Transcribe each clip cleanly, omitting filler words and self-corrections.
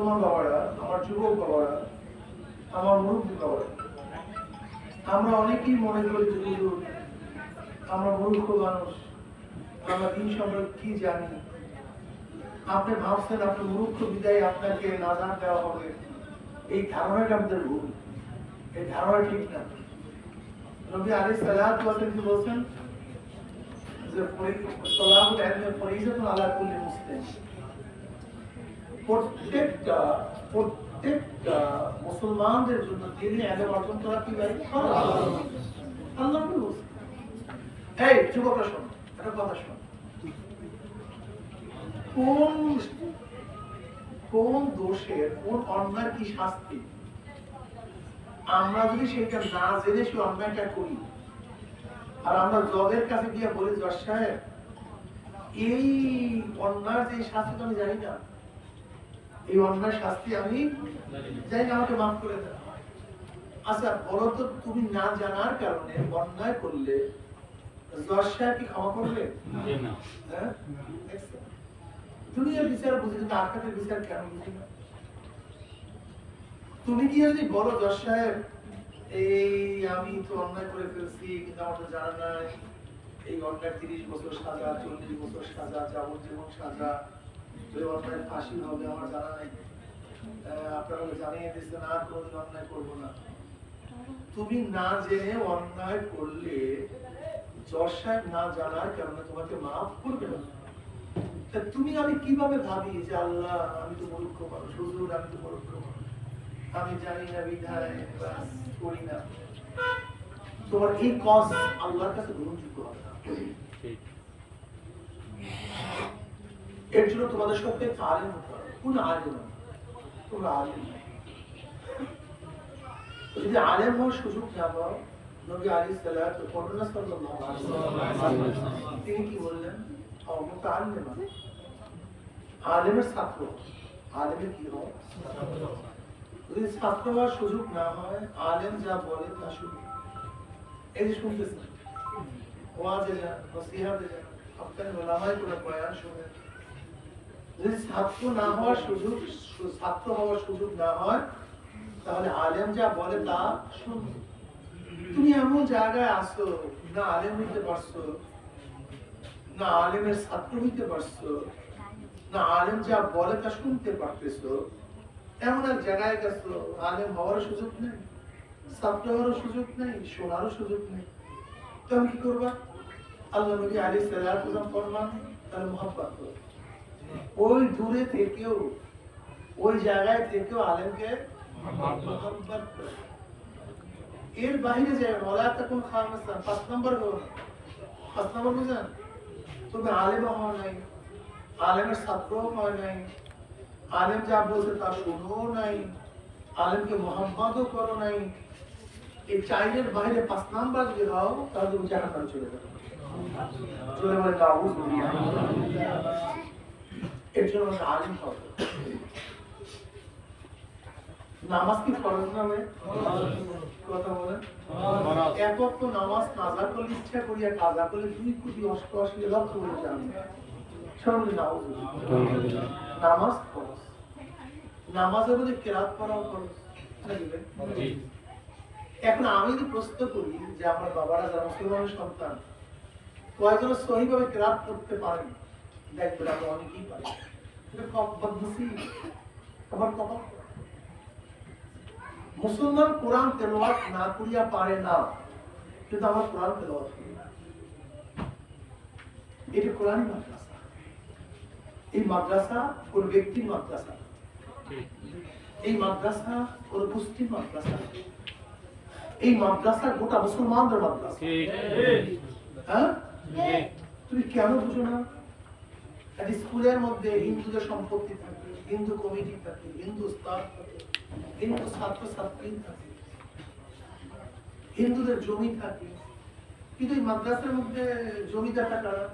মুসলমান বাবারা, আমার যুবক বাবারা, আমার মুরব্বী বাবারা, আমরা অনেকেই মনে করি যে হুজুর আমরা মূর্খ মানুষ, আমরা দিন সম্পর্কে কি জানি। আপনি ভাবছেন আপনি মূর্খ বিদায় আপনাকে নাজাত দেওয়া হবে, এই ধারণাটা আমাদের ভুল, এই ধারণা ঠিক না। নবী আলাইহিস সালাতু ওয়াস সালাম কি বলেন যে সালাতুল ইলম ফরিজাতুন আলা কুল্লি মুসলিম, প্রত্যেকটা মুসলমানদের জন্য দিনে ইলম অর্জন করা কি ভাই ফরজ। আল্লাহ নবী বলেন, এই যুবকরা শোনো, একটা কথা শোনো, কোন দোষের কোন অন্যায় কি শাস্তি, আমরা যদি সেটা না জেনে সে অন্যায়টা করি আর আমরা জজের কাছে গিয়ে বলি জজ সাহেব এই অন্যায় যে শাস্তি তো আমি জানি না, এই অন্যায় শাস্তি আমি জানি না, আমাকে মাফ করে দেন। আচ্ছা বলো তো, তুমি না জানার কারণে অন্যায় করলে জজ সাহেব কি ক্ষমা করবে? হ্যাঁ, দুনিয়ার বিচার বুঝি কিন্তু আখিরাতের বিচার কেন বুঝি না? তুমি কি যদি বলো জজ সাহেব এই আমি তো অন্যায় করে ফেলছি কিন্তু আমার তো জানা নাই, এই অন্যায় 30 বছর সাজা, 40 বছর সাজা, যাবজ্জীবন সাজা, ওই অন্যায় ফাঁসি হবে, আমার জানা নাই, আপনারা জানিয়ে দিচ্ছেন আর কোনোদিন অন্যায় করবো না। তুমি না জেনে অন্যায় করলে জজ সাহেব না জানার কারণে তোমাকে মাফ করবে না। তুমি আমি কিভাবে ভাবি যে আল্লাহ আমি তো মূর্খ মানুষ, হুজুর আমি তো মূর্খ মানুষ, আমি জানি না বিধায় করি না, তোমার এই কজ আল্লাহর কাছে গ্রহণযোগ্য হবে না। এর জন্য তোমাদের সঙ্গে আলেম হতে হবে, কোন আলেম না, তোমরা আলেম যদি আলেম হওয়ার সুযোগ না পাও, নবী আলাইহিস সালাতু সাল্লাল্লাহু আলাইহি ওয়াসাল্লাম তিনি কি বললেন, মুতাআল্লিমা, আলেমের ছাত্র, আলেমের কি হয়, যদি ছাত্র হওয়ার সুযোগ না হয় আলেম যা বলে তা শুনুন। এই যে শুনতেছেন ওয়াজে যান, নসিহতে যান, আপনার ওলামায়ে কোন বয়ান শুনেন, যদি ছাত্র না হওয়ার সুযোগ, ছাত্র হওয়ার সুযোগ না হয় তাহলে আলেম যা বলে তা শুনুন। তুমি এমন জায়গায় আসো না আলেম হইতে পারছো, না আলেমের ছাত্র হইতে পারছো, না আলেম যা বলে তা শুনতে পারতেছো, এমন এক জায়গায় গেছো আলেম হওয়ার সুযোগ নেই, ছাত্র হওয়ার সুযোগ নেই, শোনারও সুযোগ নেই, তুমি কি করবা? আল্লাহ নবী আলাইহিস সালাতু ওয়াস সালাম ফরমান তাহলে মুহাব্বত করো, ওই দূরে থেকেও ওই জায়গায় থেকেও আলেমকে মুহাব্বত করো। এর বাইরে যায় ওয়ালা তাকুন খামিসান, 5 নম্বর হলো, 5 নম্বর বুঝেন, তুমি আলেম হওয়া নাই, আলেমের ছাত্র হয় নাই, আলেম যা বলছে তা শুনো নাই, আলেমকে মুহাব্বতও করো নাই, এই চাইলের বাইরে 5 নাম্বার যদি হও তাহলে তুমি জাহান্নামে চলে যাবে। চলে বলে নাউযুবিল্লাহ। এর জন্য আলেম হবে। নামাজ কি ফরজ না? কথা বলেন, এক ওয়াক্ত নামাজ কাজা করলে ইচ্ছা করিয়া কাজা করলে 2,88,00,000 বলে জানেন, সর্বনিম্ন নাউযুবিল্লাহ। নামাজ ফরজ, নামাজের মধ্যে কিরাত পড়াও ফরজ। এখন আমি যদি প্রশ্ন করি যে আমার বাবারা যারা মুসলমানের সন্তান কয়জন সহিভাবে কিরাত পড়তে পারেন, দেখবেন আমরা অনেকেই পারি, এটা কম বদনসিব, আমার কপাল। মুসলমান কোরআন তেলাওয়াত না করিয়া পারে না, কিন্তু আমার কোরআন তেলাওয়াত করি, এটা কোরআন মাদ্রাসা। এই মাদ্রাসা কোন ব্যক্তির মাদ্রাসা, এই মাদ্রাসা কোন গোষ্ঠীর মাদ্রাসা, এই মাদ্রাসা গোটা মুসলমানদের মাদ্রাসা। হ্যাঁ, তুমি কেন বুঝো না? স্কুলের মধ্যে হিন্দুদের সম্পত্তি থাকে, হিন্দু কমিটি থাকে, হিন্দু স্টাফ থাকে, হিন্দু ছাত্র ছাত্রী থাকে, হিন্দুদের জমি থাকে, কিন্তু এই মাদ্রাসার মধ্যে জমিদারটা কারা?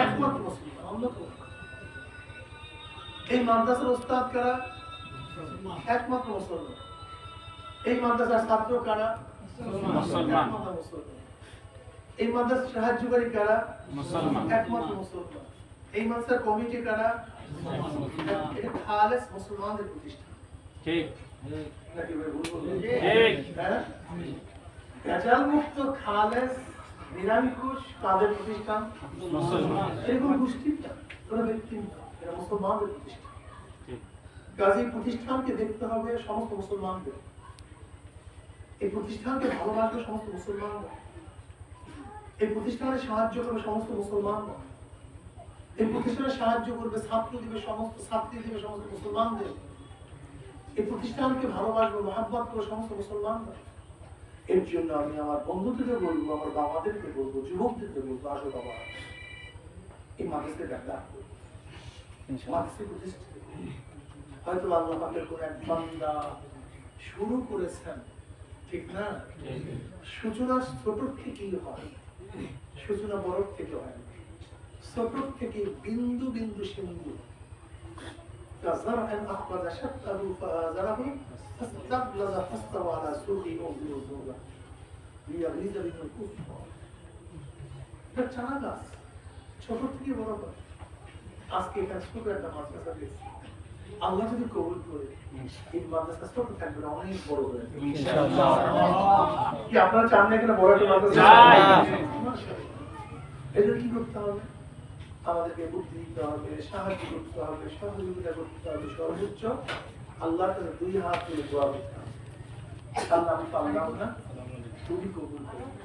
একমাত্র মুসলমান, অন্য কেউ। এই মাদ্রাসার ওস্তাদ কারা? একমাত্র মুসলমান। এই মাদ্রাসার ছাত্র কারা? মুসলমান। এই মাদ্রাসার সাহায্যকারী কারা? মুসলমান, একমাত্র মুসলমান। এই মাদ্রাসার কমিটি কারা? এটা খালেস মুসলমানদের প্রতিষ্ঠান। ঠিক নাকি ভাই ভুল বললাম? ঠিক। হ্যাঁ? ভেজাল মুক্ত খালেস নিরামিষ কাদের প্রতিষ্ঠান? মুসলমান। এরকম গোষ্ঠী না, কোনো ব্যক্তি না, এটা মুসলমানদের প্রতিষ্ঠান। ঠিক কাজে প্রতিষ্ঠানকে দেখতে হবে সমস্ত মুসলমানদের, এই প্রতিষ্ঠানকে ভালোবাসবে সমস্ত মুসলমানরা, এই প্রতিষ্ঠানে সাহায্য করবে সমস্ত মুসলমানরা, এই প্রতিষ্ঠানে সাহায্য করবে ছাত্র দিবে সমস্ত ছাত্রী দিবে সমস্ত মুসলমানদের, এই প্রতিষ্ঠানকে ভালোবাসবে মহাব্বত করবে সমস্ত মুসলমানরা। এর জন্য আমি আমার বন্ধুদেরকে বলবো, আমার বাবাদেরকে বলবো, যুবকদেরকে বলবো, আসো বাবা এই মাদ্রাসায় দেখা মাদ্রাসা প্রতিষ্ঠিত। হয়তো আল্লাহ পাকের কোন এক বান্দা শুরু করেছেন, ঠিক না? সূচনা ছোট থেকেই হয়, সূচনা বড় থেকে হয়, ছোট থেকে বিন্দু বিন্দু সিন্ধু। كزرع أخرج شطه فآزره فاستغلظ فاستوى على سوقه يعجب الزرع ليغيظ بهم الكفار। এটা চারা গাছ, ছোট থেকে বড় হয়। আজকে এখানে ছোট একটা মাদ্রাসা দিয়েছে, আল্লাহ যদি কবুল করে এই মাদ্রাসা ছোট থাকবে না, অনেক বড় হয়ে যাবে ইনশাআল্লাহ। কি আপনারা চান না এখানে বড় একটা মাদ্রাসা? এদের কি করতে হবে? আমাদেরকে বুদ্ধি দিতে হবে, সাহায্য করতে হবে, সহযোগিতা করতে হবে, সর্বোচ্চ আল্লাহর কাছে দুই হাত তুলে দোয়া করতে হবে। আল্লাহ আমি পারলাম না, তুমি কবুল করো।